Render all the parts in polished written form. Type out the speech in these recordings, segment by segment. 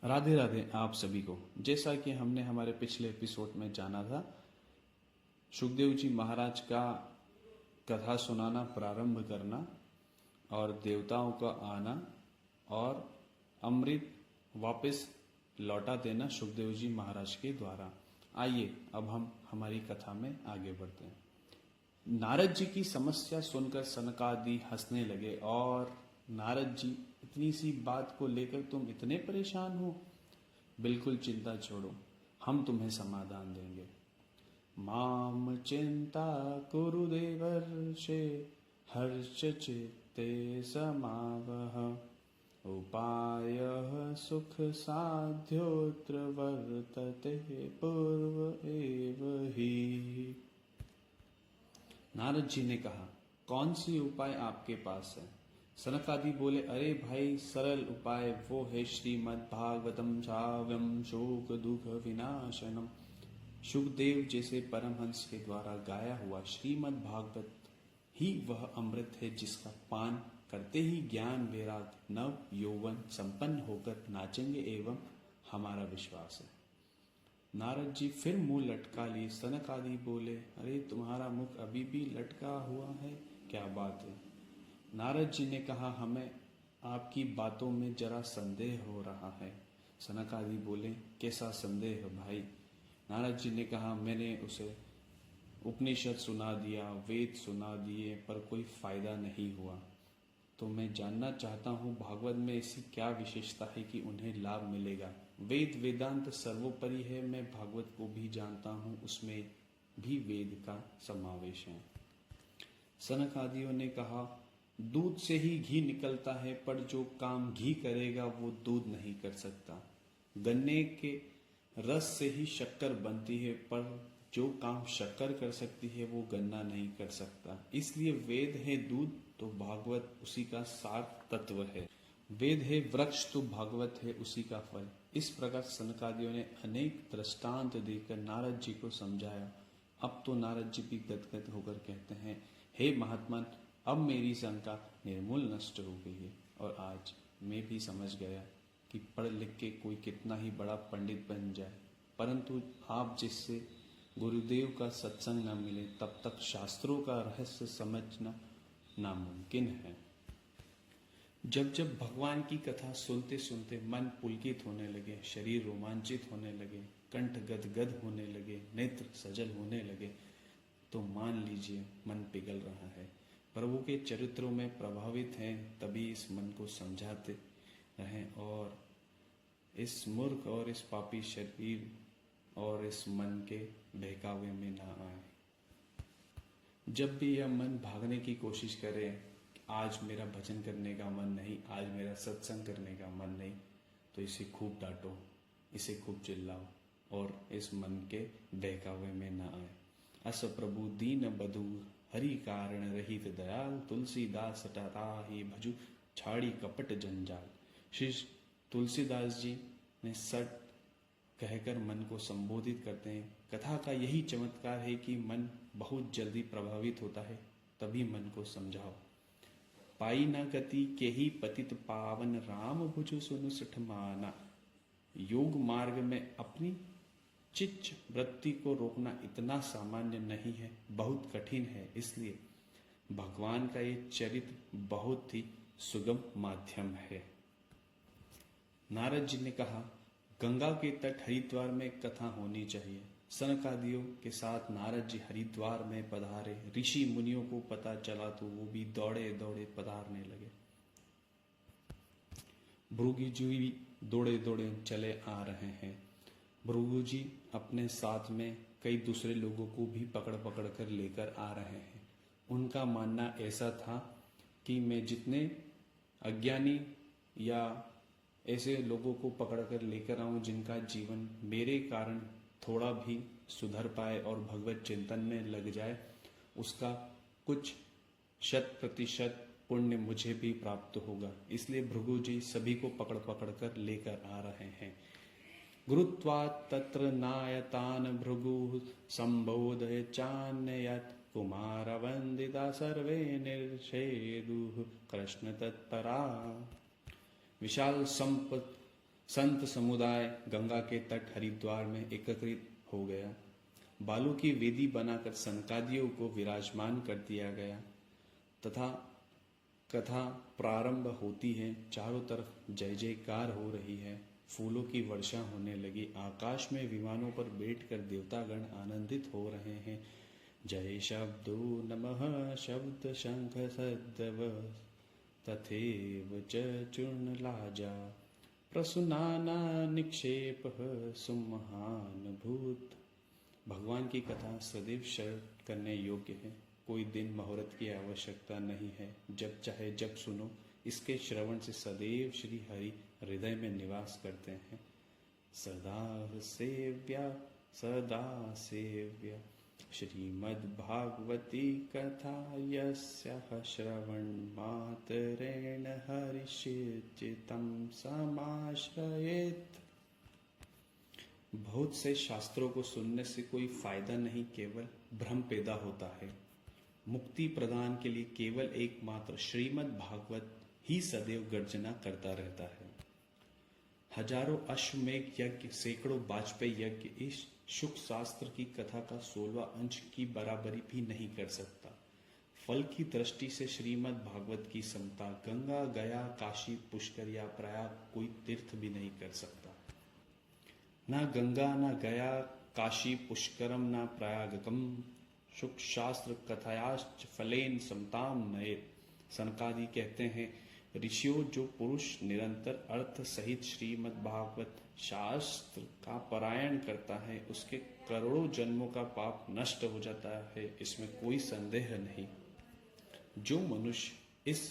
राधे राधे आप सभी को। जैसा कि हमने हमारे पिछले एपिसोड में जाना था, सुखदेव जी महाराज का कथा सुनाना प्रारंभ करना और देवताओं का आना और अमृत वापस लौटा देना सुखदेव जी महाराज के द्वारा। आइए अब हम हमारी कथा में आगे बढ़ते हैं। नारद जी की समस्या सुनकर सनकादि हंसने लगे और नारद जी, इतनी सी बात को लेकर तुम इतने परेशान हो? बिल्कुल चिंता छोड़ो, हम तुम्हें समाधान देंगे। माम चिंता कुरु देवर्षे हर्ष चित्ते समावह उपायः सुख साध्योत्र वर्तते पूर्व एव ही। नारद जी ने कहा, कौन सी उपाय आपके पास है? सनकादि बोले, अरे भाई, सरल उपाय वो है श्रीमद् भागवतम श्राव्यम शोक दुख विनाशनम। सुखदेव जैसे परमहंस के द्वारा गाया हुआ श्रीमद् भागवत ही वह अमृत है जिसका पान करते ही ज्ञान वैराग नव यौवन संपन्न होकर नाचेंगे एवं हमारा विश्वास है। नारद जी फिर मुंह लटका लिए। सनकादि बोले, अरे तुम्हारा मुख अभी भी लटका हुआ है, क्या बात है? नारद जी ने कहा, हमें आपकी बातों में जरा संदेह हो रहा है। सनकादि बोले, कैसा संदेह भाई? नारद जी ने कहा, मैंने उसे उपनिषद सुना दिया, वेद सुना दिए, पर कोई फायदा नहीं हुआ। तो मैं जानना चाहता हूँ, भागवत में ऐसी क्या विशेषता है कि उन्हें लाभ मिलेगा? वेद वेदांत सर्वोपरि है, मैं भागवत को भी जानता हूँ, उसमें भी वेद का समावेश है। सनकादियों ने कहा, दूध से ही घी निकलता है, पर जो काम घी करेगा वो दूध नहीं कर सकता। गन्ने के रस से ही शक्कर बनती है, पर जो काम शक्कर कर सकती है वो गन्ना नहीं कर सकता। इसलिए वेद है दूध तो भागवत उसी का सार तत्व है। वेद है वृक्ष तो भागवत है उसी का फल। इस प्रकार सनकादियों ने अनेक दृष्टांत देकर नारद जी को समझाया। अब तो नारद जी भी गदगद होकर कहते हैं, हे महात्मन, अब मेरी शंका निर्मूल नष्ट हो गई है और आज मैं भी समझ गया कि पढ़ लिख के कोई कितना ही बड़ा पंडित बन जाए, परंतु आप जिससे गुरुदेव का सत्संग न मिले तब तक शास्त्रों का रहस्य समझना नामुमकिन है। जब जब भगवान की कथा सुनते सुनते मन पुलकित होने लगे, शरीर रोमांचित होने लगे, कंठ गदगद होने लगे, नेत्र सजल होने लगे, तो मान लीजिए मन पिघल रहा है। प्रभु के चरित्रों में प्रभावित हैं, तभी इस मन को समझाते रहें और इस मूर्ख और इस पापी शरीर और इस मन के बहकावे में ना आए। जब भी यह मन भागने की कोशिश करे, आज मेरा भजन करने का मन नहीं, आज मेरा सत्संग करने का मन नहीं, तो इसे खूब डांटो, इसे खूब चिल्लाओ और इस मन के बहकावे में ना आए। अस प्रभु दीन बधु हरि कारण रहित दयाल, तुलसीदास टराहि भजु छाड़ी कपट जंजाल। श्री तुलसीदास जी ने सट कहकर मन को संबोधित करते हैं। कथा का यही चमत्कार है कि मन बहुत जल्दी प्रभावित होता है, तभी मन को समझाओ। पाई न गति के ही पतित पावन, राम भुजु सुनु सुठ माना। योग मार्ग में अपनी चिच्च वृत्ति को रोकना इतना सामान्य नहीं है, बहुत कठिन है। इसलिए भगवान का ये चरित्र बहुत ही सुगम माध्यम है। नारद जी ने कहा, गंगा के तट हरिद्वार में कथा होनी चाहिए। सनकादियों के साथ नारद जी हरिद्वार में पधारे। ऋषि मुनियों को पता चला तो वो भी दौड़े दौड़े पधारने लगे। भृगु जी भी दौड़े दौड़े चले आ रहे हैं। भृगु जी अपने साथ में कई दूसरे लोगों को भी पकड़ पकड़ कर लेकर आ रहे हैं। उनका मानना ऐसा था कि मैं जितने अज्ञानी या ऐसे लोगों को पकड़कर लेकर आऊं जिनका जीवन मेरे कारण थोड़ा भी सुधर पाए और भगवत चिंतन में लग जाए, उसका कुछ 100% पुण्य मुझे भी प्राप्त होगा। इसलिए भृगु जी सभी को पकड़ पकड़ कर लेकर आ रहे हैं। गुरुत्वात् तत्र नायतान भृगु संबोधय चान्ययत्, कुमार वंदिता सर्वे निर्षेदुः कृष्ण तत्परा। विशाल संत समुदाय गंगा के तट हरिद्वार में एकत्रित हो गया। बालू की वेदी बनाकर सनकादियों को विराजमान कर दिया गया तथा कथा प्रारंभ होती है। चारों तरफ जय जयकार हो रही है, फूलों की वर्षा होने लगी। आकाश में विमानों पर बैठकर देवतागण आनंदित हो रहे हैं। जय शब्दो नमः शब्द शंख सद्दव तथैव च चूर्णलाजा प्रसूनाना निक्षेप सुमहान भूत। भगवान की कथा सदैव श्रवण करने योग्य है। कोई दिन मुहूर्त की आवश्यकता नहीं है, जब चाहे जब सुनो। इसके श्रवण से सदैव श्री हरि हृदय में निवास करते हैं। सदा सेव्या श्रीमद्भागवती कथा यस्याः श्रवण मात्रेण हरिषिचितं समाश्रयेत्। बहुत से शास्त्रों को सुनने से कोई फायदा नहीं, केवल भ्रम पैदा होता है। मुक्ति प्रदान के लिए केवल एकमात्र श्रीमद् भागवत ही सदैव गर्जना करता रहता है। हजारों अश्वमेघ यज्ञ, सैकड़ों वाजपेयी यज्ञ इस शुक शास्त्र की कथा का 16वां अंश की बराबरी भी नहीं कर सकता। फल की दृष्टि से श्रीमद् भागवत की समता गंगा, गया, काशी, पुष्कर या प्रयाग कोई तीर्थ भी नहीं कर सकता। ना गंगा, ना गया, काशी, पुष्करम, ना प्रयागकम शुक शास्त्र कथायाश्च फलेन समताम नयेत। सनकादि कहते हैं, ऋषियों, जो पुरुष निरंतर अर्थ सहित श्रीमद् भागवत शास्त्र का पारायण करता है, उसके करोड़ों जन्मों का पाप नष्ट हो जाता है, इसमें कोई संदेह नहीं। जो मनुष्य इस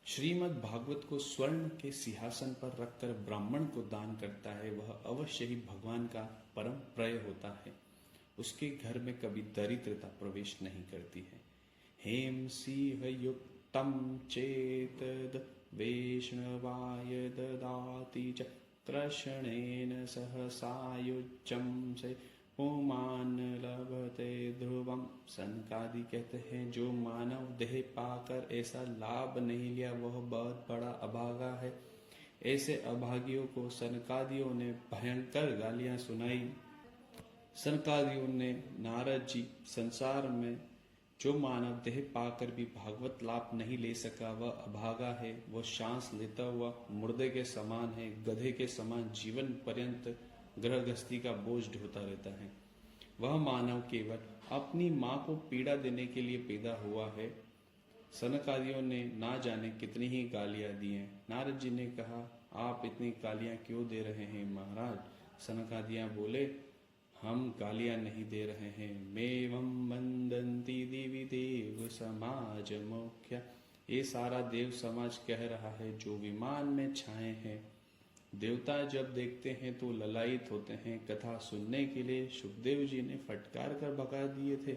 श्रीमद् भागवत को स्वर्ण के सिंहासन पर रखकर ब्राह्मण को दान करता है, वह अवश्य ही भगवान का परम प्रिय होता है। उसके घर में कभी दरिद्रता प्रवेश नहीं करती है। हेम सिंह युक्तम चेतद वैष्णवाय ददाति च कृष्णेन सहसायुज्यम से पुमान लभते ध्रुवम। सनकादि कहते हैं, जो मानव देह पाकर ऐसा लाभ नहीं लिया वह बहुत बड़ा अभागा है। ऐसे अभागियों को सनकादियों ने भयंकर गालियां सुनाई। सनकादियों ने नारद जी, संसार में जो मानव देह पाकर भी भागवत लाभ नहीं ले सका वह अभागा है। वह सांस लेता हुआ मुर्दे के समान है, गधे के समान जीवन पर्यंत गृहस्थी का बोझ ढोता रहता है। वह मानव केवल अपनी माँ को पीड़ा देने के लिए पैदा हुआ है। सनकादियों ने ना जाने कितनी ही गालियां दी हैं। नारद जी ने कहा, आप इतनी गालियां क्यों दे रहे हैं महाराज? सनकादियां बोले, हम गालियां नहीं दे रहे हैं। मेवं वंदन्ति दिवि देव समाज मुख्या। ये सारा देव समाज कह रहा है, जो विमान में छाए हैं। देवता जब देखते हैं तो ललायित होते हैं। कथा सुनने के लिए सुखदेव जी ने फटकार कर भगा दिए थे,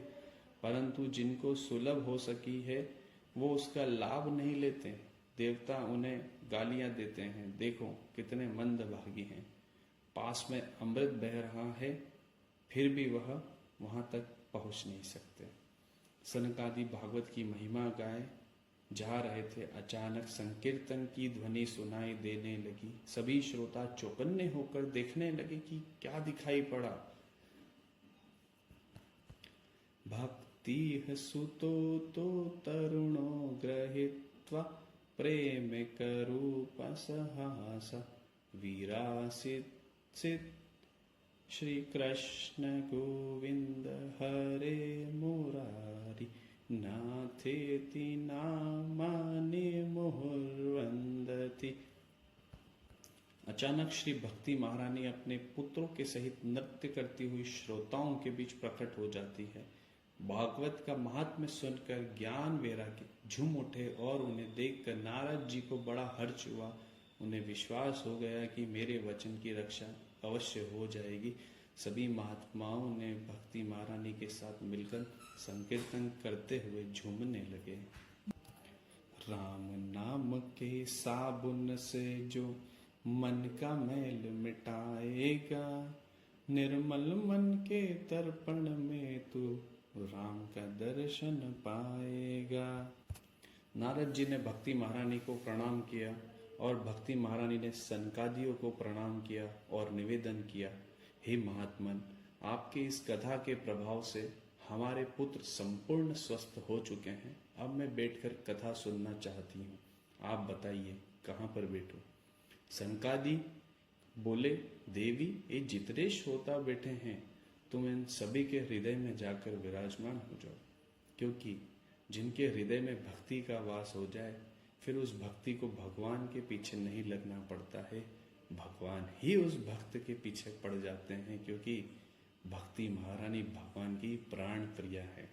परंतु जिनको सुलभ हो सकी है वो उसका लाभ नहीं लेते। देवता उन्हें गालियां देते हैं। देखो कितने मंदभागी हैं। पास में अमृत बह रहा है, फिर भी वह वहां तक पहुंच नहीं सकते। सनकादि भागवत की महिमा गाए जा रहे थे। अचानक संकीर्तन की ध्वनि सुनाई देने लगी। सभी श्रोता चौकन्ने होकर देखने लगे कि क्या दिखाई पड़ा। भक्ति सुतो तो तरुणो गृहीत्वा प्रेम करूप सहास वीरासित श्री कृष्ण गोविंद हरे मुरारी नाथेति नामानि मुहुर्वंदति। अचानक श्री भक्ति महारानी अपने पुत्रों के सहित नृत्य करती हुई श्रोताओं के बीच प्रकट हो जाती है। भागवत का महात्म्य सुनकर ज्ञान वैराग्य झूम उठे और उन्हें देखकर नारद जी को बड़ा हर्ष हुआ। उन्हें विश्वास हो गया कि मेरे वचन की रक्षा अवश्य हो जाएगी। सभी महात्माओं ने भक्ति महारानी के साथ मिलकर संकीर्तन करते हुए झूमने लगे। राम नाम के साबुन से जो मन का मैल मिटाएगा, निर्मल मन के तर्पण में तू राम का दर्शन पाएगा। नारद जी ने भक्ति महारानी को प्रणाम किया और भक्ति महारानी ने सनकादियों को प्रणाम किया और निवेदन किया, हे महात्मन, आपके इस कथा के प्रभाव से हमारे पुत्र संपूर्ण स्वस्थ हो चुके हैं। अब मैं बैठकर कथा सुनना चाहती हूँ। आप बताइए कहाँ पर बैठूं? सनकादि बोले, देवी, ये जितने श्रोता बैठे हैं तुम इन सभी के हृदय में जाकर विराजमान हो जाओ, क्योंकि जिनके हृदय में भक्ति का वास हो जाए फिर उस भक्ति को भगवान के पीछे नहीं लगना पड़ता है, भगवान ही उस भक्त के पीछे पड़ जाते हैं, क्योंकि भक्ति महारानी भगवान की प्राण प्रिया है।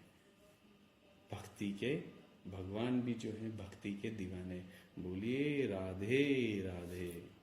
भक्ति के भगवान भी जो है भक्ति के दीवाने। बोलिए राधे राधे।